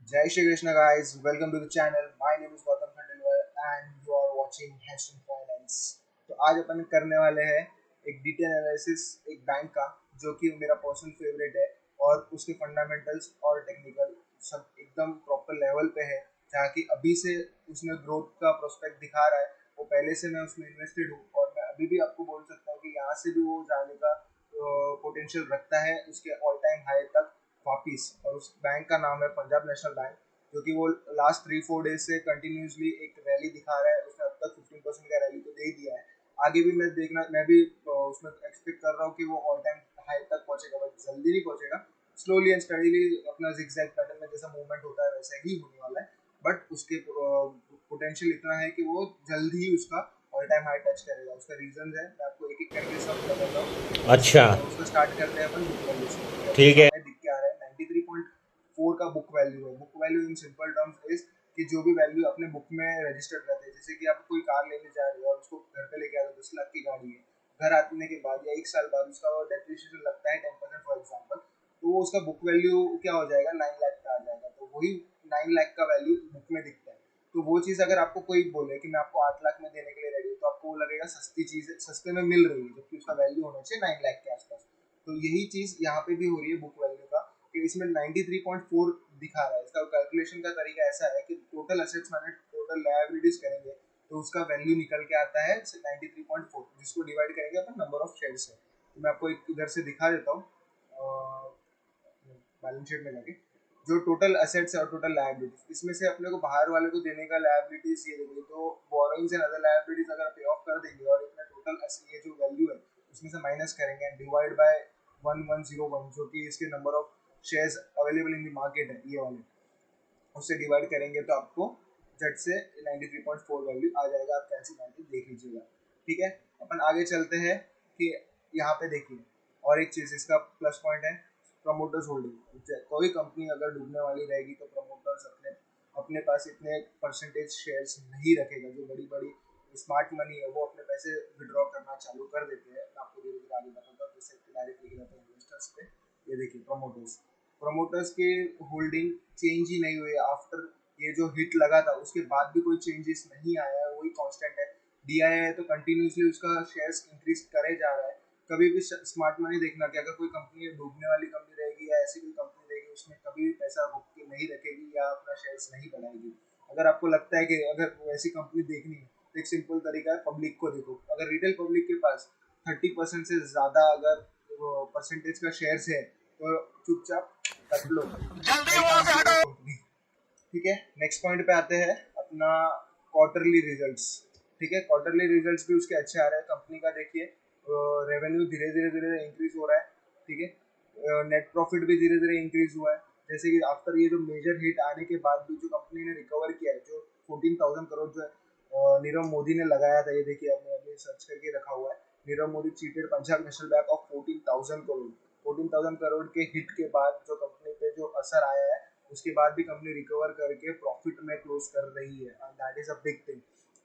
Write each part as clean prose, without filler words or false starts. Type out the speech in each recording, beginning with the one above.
Jai Shri Krishna, guys. Welcome to the channel. My name is Gautam Khandelwal and you are watching Heston Finance. तो आज अपन करने वाले हैं एक detail analysis एक बैंक का, जो कि मेरा पर्सनल फेवरेट है और उसके फंडामेंटल्स और टेक्निकल सब एकदम प्रॉपर लेवल पे है, जहाँ की अभी से उसमें ग्रोथ का प्रोस्पेक्ट दिखा रहा है। वो पहले से मैं उसमें इन्वेस्टेड हूँ और मैं अभी भी आपको बोल सकता हूँ कि यहाँ से भी वो जाने का पोटेंशियल रखता है उसके ऑल टाइम हाई तक वापिस। और उस बैंक का नाम है पंजाब नेशनल बैंक, जो कि वो लास्ट 3-4 डेज से कंटिन्यूसली एक रैली दिखा रहा है। उसने अब तक 15% का रैली तो दे ही दिया है। आगे भी मैं भी उसमें एक्सपेक्ट कर रहा हूँ कि वो ऑल टाइम हाई तक पहुंचेगा, बट जल्दी नहीं पहुंचेगा। स्लोली एंड स्टडीली अपना जिगजैग पैटर्न में जैसा मूवमेंट होता है वैसा ही होने वाला है। बट उसके पोटेंशियल इतना है कि वो जल्द ही उसका ऑल टाइम हाई टच करेगा। उसका रीजन है, मैं आपको एक एक करके सब बताता हूँ। अच्छा। उसको स्टार्ट करते हैं अपन बुक वैल्यू से। ये आपको ठीक है। सामने दिख के आ रहा है 93.4 का बुक वैल्यू है। Book value in simple terms is कि जो भी वैल्यू अपने बुक में रजिस्टर्ड रहते हैं, जैसे कि आप कोई कार लेने जा रहे हो और उसको घर पे लेके आ रहे हो, 10 लाख की गाड़ी है, घर आने के बाद या 1 साल बाद उसका डेप्रिसिएशन लगता है 10% फॉर एग्जाम्पल, तो वो उसका बुक वैल्यू क्या हो जाएगा, 9 लाख का आ जाएगा। तो वही 9 लाख का वैल्यू बुक में दिखता है। तो वो चीज़ अगर आपको कोई बोले कि मैं आपको 8 लाख में देने के लिए रेडी हूँ, तो आपको वो लगेगा सस्ती चीज़ है, सस्ते में मिल रही है, जबकि उसका वैल्यू होना चाहिए 9 लाख के आसपास। तो यही चीज़ यहाँ पे भी हो रही है बुक वैल्यू का, कि इसमें 93.4 दिखा रहा है। इसका कैलकुलेशन का तरीका ऐसा है कि total assets minus total liabilities करेंगे तो उसका वैल्यू निकल के आता है 93.4, जिसको डिवाइड करेंगे अपन नंबर ऑफ शेयर से। तो मैं आपको एक इधर से दिखा देता हूँ बैलेंस शीट में जाके, जो टोटल असेट्स और टोटल लायबिलिटीज, इसमें से अपने को बाहर वाले को देने का लायबिलिटीज ये देंगे, तो बोरोइंग्स एंड अदर लायबिलिटीज अगर पे ऑफ कर देंगे और इतना टोटल ये जो वैल्यू है उसमें से माइनस करेंगे एंड डिवाइड बाय 1101, जो कि इसके number of shares available in the market है ये वाले, उससे डिवाइड करेंगे तो आपको झट से 93.4 वैल्यू आ जाएगा। आप कैसे करके देख लीजिएगा। ठीक है, अपन आगे चलते हैं कि यहाँ पे देखिए और एक चीज़ इसका प्लस पॉइंट है, प्रमोटर्स होल्डिंग। कोई कंपनी अगर डूबने वाली रहेगी तो प्रमोटर्स अपने अपने पास इतने परसेंटेज शेयर्स नहीं रखेगा। जो बड़ी बड़ी स्मार्ट मनी है वो अपने पैसे विड्रॉ करना चालू कर देते हैं। मैं आपको धीरे धीरे आगे बताता हूँ, जैसे डायरेक्ट लेके जाता हूँ इन्वेस्टर्स पे। ये देखिए प्रमोटर्स, प्रमोटर्स के होल्डिंग चेंज ही नहीं हुई आफ्टर ये जो हिट लगा था, उसके बाद भी कोई चेंजेस नहीं आया है, वही कांस्टेंट है। डीआई है तो कंटिन्यूसली उसका शेयर्स इंक्रीज करे जा रहा है। कभी भी स्मार्ट मनी देखना कि अगर कोई कंपनी डूबने वाली कंपनी रहेगी या ऐसी कोई कंपनी रहेगी, उसमें कभी भी पैसा रोक के नहीं रखेगी या अपना शेयर्स नहीं बढ़ाएगी। अगर आपको लगता है कि अगर वैसी कंपनी देखनी है तो एक सिंपल तरीका है, पब्लिक को देखो। अगर रिटेल पब्लिक के पास 30% से ज़्यादा अगर परसेंटेज का शेयर्स है तो चुपचाप कट लो, नहीं काम की वो कंपनी। ठीक है, नेक्स्ट पॉइंट पे आते हैं अपना क्वार्टरली रिजल्ट्स। ठीक है, क्वार्टरली रिजल्ट्स भी उसके अच्छे आ रहे हैं कंपनी का। देखिए रेवेन्यू धीरे धीरे धीरे इंक्रीज हो रहा है। ठीक है, नेट प्रॉफिट भी धीरे धीरे इंक्रीज हुआ है। जैसे कि आफ्टर ये जो मेजर हिट आने के बाद भी जो कंपनी ने रिकवर किया है, जो 14,000 करोड़ जो नीरव मोदी ने लगाया था, ये देखिए आपने अभी सर्च करके रखा हुआ है, Nirav Modi cheated Punjab national bank of 14,000 crore. 14,000 crore के हिट के बाद जो कंपनी पे जो असर आया है, उसके बाद भी कंपनी रिकवर करके प्रॉफिट में क्लोज कर रही है, that is a big thing.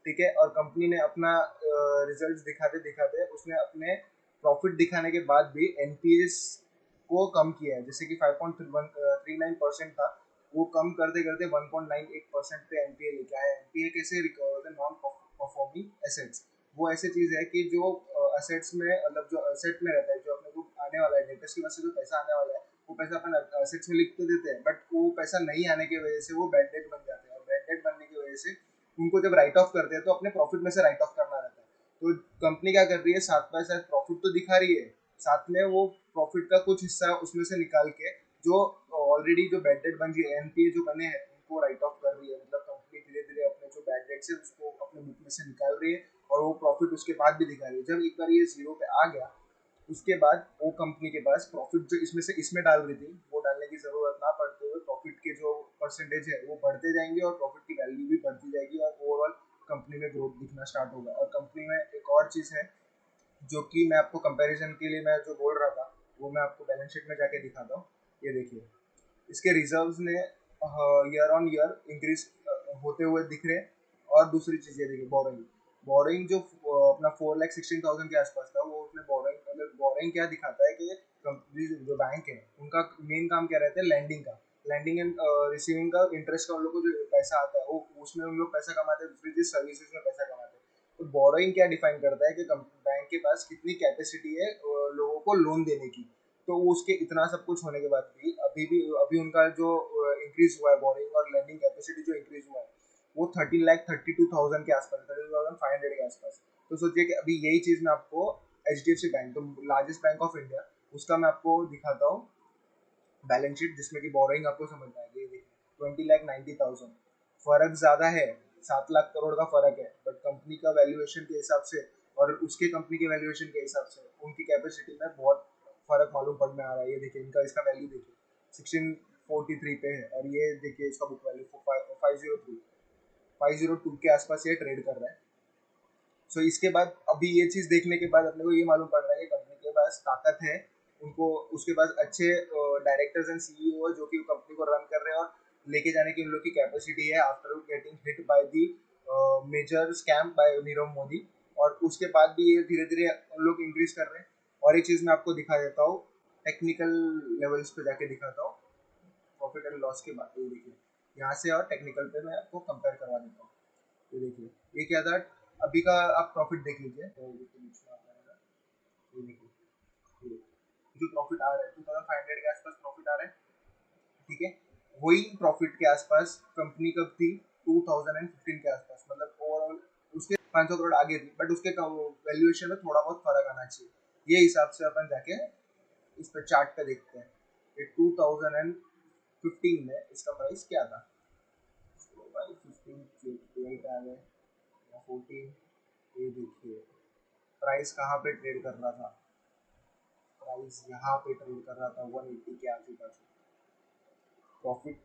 ठीक है, और कंपनी ने अपना रिजल्ट्स दिखाते दिखाते उसने अपने प्रॉफिट दिखाने के बाद भी एनपीएस को कम किया है। जैसे कि 5.39% था, वो कम करते करते 1.98% पे एनपीए लेके आया है। एनपीए कैसे रिकवर होता है, नॉन परफॉर्मिंग एसेट्स। वो ऐसे चीज है कि जो असेट्स में मतलब जो असेट में रहता है, जो अपने को आने वाला है डेटर्स की वजह से जो पैसा आने वाला है, वो पैसा अपन असेट्स में लिख तो देते हैं, बट वो पैसा नहीं आने की वजह से वो बैड डेट बन जाते हैं। और बैड डेट बनने की वजह से उनको जब राइट ऑफ करते हैं तो अपने प्रॉफिट में से राइट ऑफ करना रहता है। तो कंपनी क्या कर रही है, साथ में साथ प्रॉफिट तो दिखा रही है, साथ में वो प्रॉफिट का कुछ हिस्सा उसमें से निकाल के जो ऑलरेडी जो बैड डेट बन गई एनपीए जो बने हैं उनको राइट ऑफ कर रही है। मतलब कंपनी धीरे धीरे अपने जो बैड डेट्स है उसको अपने बुक में से निकाल रही है और वो प्रॉफिट उसके बाद भी दिखा रही है। जब एक बार ये जीरो पे आ गया, उसके बाद वो कंपनी के पास प्रॉफिट जो इसमें से इसमें डाल रही थी वो डालने की जरूरत ना पड़ते हुए प्रॉफिट के जो परसेंटेज है वो बढ़ते जाएंगे और प्रॉफिट की वैल्यू भी बढ़ती जाएगी और ओवरऑल कंपनी में ग्रोथ दिखना स्टार्ट होगा। और कंपनी में एक और चीज़ है जो कि मैं आपको कंपैरिजन के लिए मैं जो बोल रहा था, वो मैं आपको बैलेंस शीट में जाके दिखाता हूँ। ये देखिए, इसके रिजर्व्स ने ईयर ऑन ईयर इंक्रीज होते हुए दिख रहे हैं। और दूसरी चीज़ ये देखिए, बोरोइंग। बोरोइंग जो अपना 4,16,000 के आसपास था, वो उसने बोरोइंग मतलब बोरोइंग क्या दिखाता है कि कंपनी जो बैंक है उनका मेन काम क्या रहता है, लैंडिंग का। लैंडिंग एंड रिसीविंग का इंटरेस्ट का उन लोग को जो पैसा आता है वो उसमें उन लोग पैसा कमाते हैं, दूसरी चीज सर्विसेज में पैसा कमाते हैं। तो बोरोइंग क्या डिफाइन करता है कि बैंक के पास कितनी कैपेसिटी है लोगों को लोन देने की। तो वो उसके इतना सब कुछ होने के बाद भी अभी उनका जो इंक्रीज हुआ है बोरोइंग और लैंडिंग कैपेसिटी जो इंक्रीज हुआ है वो 30,32,000 के आसपास, 32,500 के आसपास। तो सोचिए कि अभी यही चीज मैं आपको HDFC बैंक, तो लार्जेस्ट बैंक ऑफ इंडिया, उसका मैं आपको दिखाता हूँ बैलेंस शीट, जिसमें कि बोरोइंग आपको समझ में आएगी। ये देखिए 20,90,000, फर्क ज्यादा है, 7 लाख करोड़ का फर्क है, बट कंपनी का वैल्यूएशन के हिसाब से और उसके कंपनी के वैल्यूएशन के हिसाब से उनकी कैपेसिटी में बहुत फर्क मालूम पड़ में आ रहा है। ये देखिए इनका इसका वैल्यू देखिए 1643 पे है, और ये देखिए इसका बुक वैल्यू 502 के आसपास ये ट्रेड कर रहा है। सो इसके बाद अभी ये चीज देखने के बाद अपने को ये मालूम पड़ रहा है कि कंपनी के पास ताकत है, उनको उसके पास अच्छे डायरेक्टर्स एंड CEO जो कि कंपनी को रन कर रहे हैं और लेके जाने की उन लोग की कैपेसिटी है after getting hit by the major scam by Nirav Modi. और उसके बाद भी ये धीरे धीरे उन लोग इंक्रीज कर रहे हैं। और एक चीज मैं आपको दिखा देता हूँ, टेक्निकल लेवल्स पे जाके दिखाता हूँ प्रॉफिट एंड लॉस के बाद। ये देखिए यहाँ से और टेक्निकल पे मैं आपको कंपेयर करवा देता हूँ। ये देखिए ये क्या था, अभी का आप प्रॉफिट देख लीजिए, तो ये देखिए ये जो प्रॉफिट आ रहा है 2,500 के आसपास प्रॉफिट आ रहा है, ठीक है। वही प्रॉफिट के आसपास कंपनी कब थी, 2015 के आसपास, मतलब ओवरऑल उसके 500 करोड़ आगे थी, बट उसके वैल्यूएशन में थोड़ा बहुत फर्क आना चाहिए। ये हिसाब से अपन जाके इस पर चार्ट पे देखते हैं कि 2015 में इसका प्राइस क्या था। 15 12 आ गए, 14, ये देखिए प्राइस कहाँ पे ट्रेड कर रहा था, प्राइस यहाँ पे ट्रेड कर रहा था 180 के आजू बाजू। प्रॉफिट,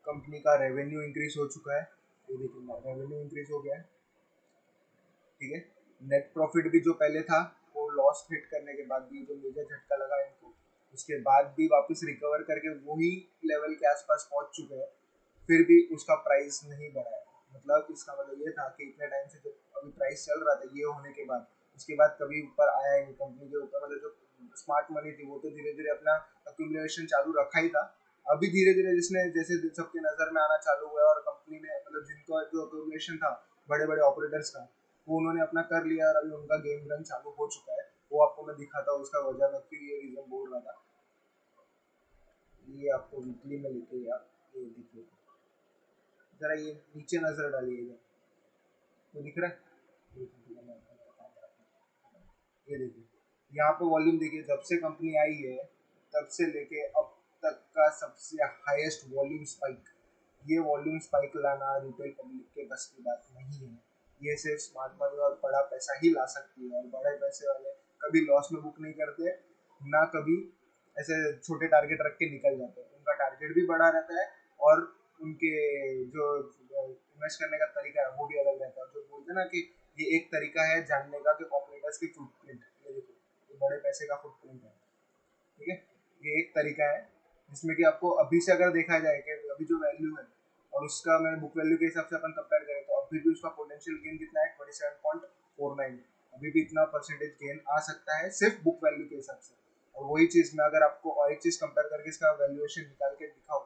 कंपनी का रेवेन्यू इंक्रीज हो चुका है, ये देखिए रेवेन्यू इंक्रीज हो गया है, ठीक है। नेट प्रॉफिट भी जो पहले था वो लॉस हिट करने के बाद भी जो मेजर झटका लगा इनको, उसके बाद भी वापस रिकवर करके वही लेवल के आसपास पहुंच चुके हैं, फिर भी उसका प्राइस नहीं बढ़ा है। मतलब इसका मतलब ये था कि इतने टाइम से जो अभी प्राइस चल रहा था ये होने के बाद, उसके बाद कभी ऊपर आया ही नहीं कंपनी के ऊपर। मतलब जो स्मार्ट मनी थी वो तो धीरे धीरे अपना अक्यूमुलेशन चालू रखा ही था। अभी धीरे धीरे जिसने जैसे सबके नजर में आना चालू हुआ है और कंपनी ने मतलब जिनका जो अक्यूमुलेशन था बड़े बड़े ऑपरेटर्स का, वो उन्होंने अपना कर लिया और अभी उनका गेम रन चालू हो चुका है। वो आपको मैं दिखाता हूँ उसका वजह, मैं क्यों ये रीजन बोल रहा था। ये आपको वीकली में लेके गया, ये देखिए जरा ये नीचे नजर डालिएगा, तो दिख रहा है, ये देखिए यहाँ पे वॉल्यूम देखिए, जब से कंपनी आई है तब से लेके अब तक का सबसे हाईएस्ट वॉल्यूम स्पाइक। ये वॉल्यूम स्पाइक लाना रिटेल पब्लिक के बस की बात नहीं है, ये सिर्फ स्मार्ट मनी और बड़ा पैसा ही ला सकती है। और बड़े पैसे वाले कभी लॉस में बुक नहीं करते, ना कभी ऐसे छोटे टारगेट रख के निकल जाते हैं। उनका टारगेट भी बड़ा रहता है और उनके जो इन्वेस्ट करने का तरीका है वो भी अलग रहता है। जो बोलते हैं ना कि ये एक तरीका है जानने का कि ऑपरेटर्स की फुटप्रिंट, ये देखो ये बड़े पैसे का फुटप्रिंट है, ठीक है। ये एक तरीका है जिसमें कि आपको अभी से अगर देखा जाए कि अभी जो वैल्यू है और उसका मैंने बुक वैल्यू के हिसाब से अपन कंपेयर करें तो अभी भी उसका पोटेंशियल गेन कितना है, 27.49। अभी भी इतना परसेंटेज गेन आ सकता है सिर्फ बुक वैल्यू के हिसाब से। और वही चीज मैं अगर आपको और एक चीज कंपेयर करके इसका वैल्यूएशन निकाल के दिखाऊं,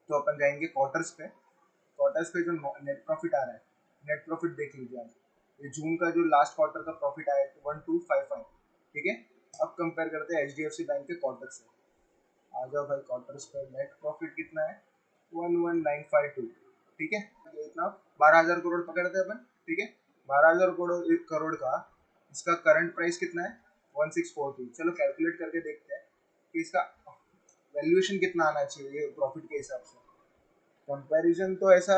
तो अपन जाएंगे क्वार्टर्स पे। क्वार्टर्स पे जो नेट प्रॉफिट आ रहा है, नेट प्रॉफिट देख लीजिए आप, ये जून का जो लास्ट क्वार्टर का प्रॉफिट आया है 1255, ठीक है। अब कंपेयर करते हैं HDFC बैंक के क्वार्टर से। आ जाओ भाई क्वार्टर्स पे, नेट प्रॉफिट कितना है 11952, ठीक है। ये इतना 12,000 करोड़ पकड़ते हैं अपन, ठीक है। 12,000 करोड़ का इसका करंट प्राइस कितना है 1642। चलो कैलकुलेट करके देखते हैं कि इसका वैल्यूएशन कितना आना चाहिए प्रॉफिट के हिसाब से। कंपैरिजन तो ऐसा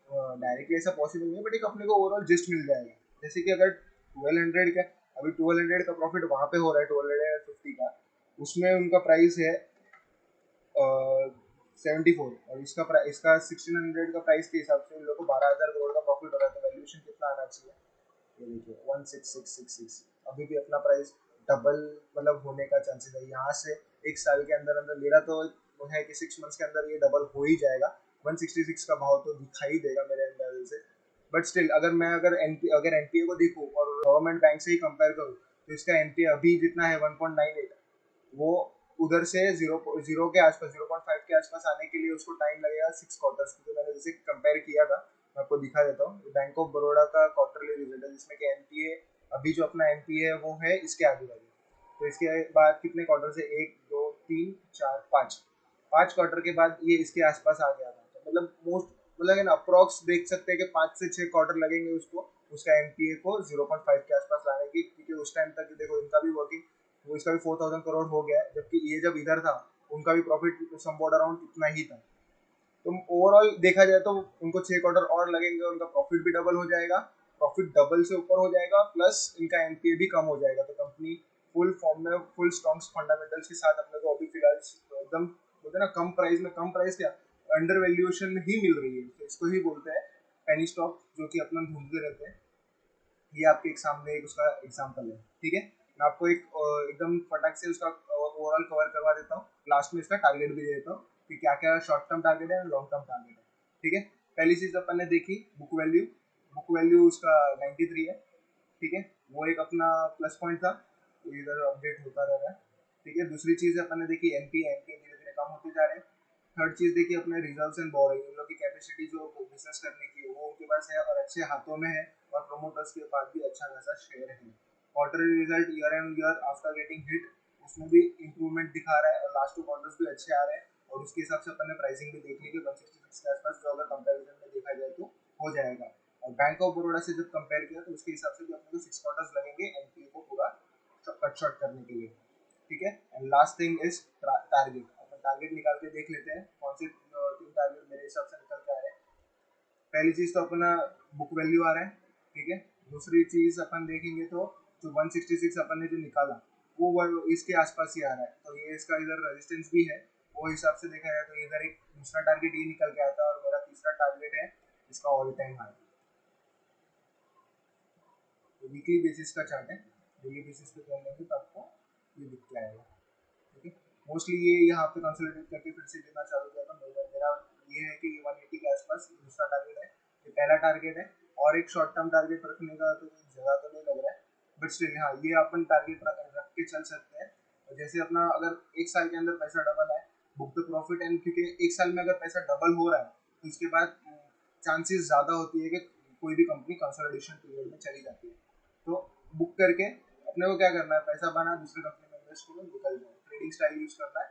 डायरेक्टली ऐसा पॉसिबल नहीं है, बट एक अपने को ओवरऑल जिस्ट मिल जाएगा। जैसे कि अगर 1200 का, अभी 1200 का प्रॉफिट वहाँ पे हो रहा है 1250 का, उसमें उनका प्राइस है 74, और इसका 1600 का प्राइस के हिसाब से इन लोगों को 12,000 करोड़ का प्रॉफिट हो रहा है। तो वैल्यूएशन कितना आना चाहिए, ये देखिए 16666। अभी भी अपना प्राइस डबल मतलब होने का चांसेस है यहाँ से एक साल के अंदर अंदर। मेरा तो वो है कि 6 मंथ्स के अंदर ये डबल हो ही जाएगा। 166 का भाव तो दिखाई देगा मेरे अंदाजे से। बट स्टिल अगर एनपीए को देखूँ और गवर्नमेंट बैंक से ही कंपेयर करूँ, तो इसका एनपीए अभी जितना है 1.98, वो उधर से जीरो के आसपास 0.5 के आसपास आने के लिए उसको टाइम लगेगा 6 क्वार्टर्स, क्योंकि मैंने जैसे कंपेयर किया था, मैं आपको दिखा देता हूँ। बैंक ऑफ बड़ौदा का क्वार्टरली रिजल्ट है जिसमें कि एनपीए, अभी जो अपना एनपीए है वो है इसके आगे वाले। तो इसके बाद कितने क्वार्टर से, 1 2 3 4 5, 5 क्वार्टर के बाद ये इसके आसपास आ गया था। तो मतलब मोस्ट, मतलब अप्रोक्स देख सकते हैं कि 5 से 6 क्वार्टर लगेंगे उसको, उसका एनपीए को 0.5 के आसपास लाने की, क्योंकि उस टाइम तक देखो इनका भी वर्किंग, वो इसका भी 4,000 करोड़ हो गया है, जबकि ये जब इधर था उनका भी प्रॉफिट समवॉट अराउंड इतना ही था। तो ओवरऑल देखा जाए तो उनको 6 क्वार्टर और लगेंगे, उनका प्रॉफिट भी डबल हो जाएगा, प्रॉफिट डबल से ऊपर हो जाएगा, प्लस इनका एनपीए भी कम हो जाएगा। तो कंपनी फुल फॉर्म में, फुल स्ट्रॉन्ग फंडामेंटल्स के साथ अपने को अभी फिलहाल एकदम बोलते हैं ना, कम प्राइस में, कम प्राइस क्या, अंडर वैल्यूएशन में ही मिल रही है। तो इसको ही बोलते हैं पेनी स्टॉक, जो कि अपना ढूंढते रहते हैं। ये आपके एक सामने एक उसका एग्जांपल है, ठीक है। मैं आपको एक एकदम फटाक से उसका ओवरऑल कवर करवा देता हूँ, लास्ट में इसका टारगेट भी दे देता हूँ कि क्या क्या शॉर्ट टर्म टारगेट है, लॉन्ग टर्म टारगेट है, ठीक है। पहली चीज अपन ने देखी बुक वैल्यू, बुक वैल्यू उसका 93 है, ठीक है। वो एक अपना प्लस पॉइंट था, तो इधर अपडेट होता रह रहा है, ठीक है। दूसरी चीज अपन ने देखी एनपीए, एनपीए धीरे धीरे कम होते जा रहे हैं। थर्ड चीज देखिए अपने रिजर्व्स एंड बोरिंग, इन लोग की कैपेसिटी जो बिजनेस करने की है वो उनके पास है और अच्छे हाथों में है, और प्रोमोटर्स के पास भी अच्छा खासा शेयर है। Quarterly result year and year after getting hit, उसमें भी इंप्रूवमेंट दिखा रहा है, और लास्ट 2 क्वार्टर्स भी अच्छे आ रहे हैं। और उसके हिसाब से अपन ने प्राइसिंग भी देख ली कि 166 के आसपास, जो अगर कंपैरिजन में देखा जाए तो हो जाएगा। और बैंक ऑफ बड़ौदा से जब कंपेयर किया तो उसके हिसाब से भी अपने को 6 क्वार्टर्स लगेंगे एनपीए को पूरा कट शॉर्ट करने के लिए, ठीक है। And last thing is target, upon target निकाल के देख लेते हैं कौन से 3 टारगेट मेरे हिसाब से निकल के आ रहे हैं। पहली चीज तो अपना बुक वैल्यू आ रहा है, ठीक है। दूसरी चीज अपन देखेंगे तो जो 166 अपन ने जो निकाला वो इसके आसपास ही आ रहा है, तो ये इसका इधर रेजिस्टेंस भी है। वो हिसाब से देखा जाए तो इधर एक दूसरा टारगेट ये निकल के आता है, और मेरा तीसरा टारगेट है इसका ऑल टाइम हाई। तो वीकली बेसिस का चार्ट है, डेली बेसिस पे कर लेंगे तो आपको ये दिख के आएगा, ठीक है। मोस्टली ये यहाँ पे कंसोलिडेट करके फिर से लेना चालू किया था। मेरा ये है कि 180 के आसपास दूसरा टारगेट है, ये पहला टारगेट है। और एक शॉर्ट टर्म टारगेट रखने का तो कोई जगह तो नहीं लग रहा है, बट स्टिल हाँ ये अपन टारगेट रख के चल सकते हैं। और जैसे अपना अगर 1 साल के अंदर पैसा डबल है, बुक द प्रॉफिट, एंड क्योंकि 1 साल में अगर पैसा डबल हो रहा है तो उसके बाद चांसेस ज़्यादा होती है कि कोई भी कंपनी कंसोलिडेशन पीरियड में चली जाती है। तो बुक करके अपने को क्या करना है, पैसा बना दूसरे कंपनी में इन्वेस्ट करो, निकल जाओ, ट्रेडिंग स्टाइल यूज करना है।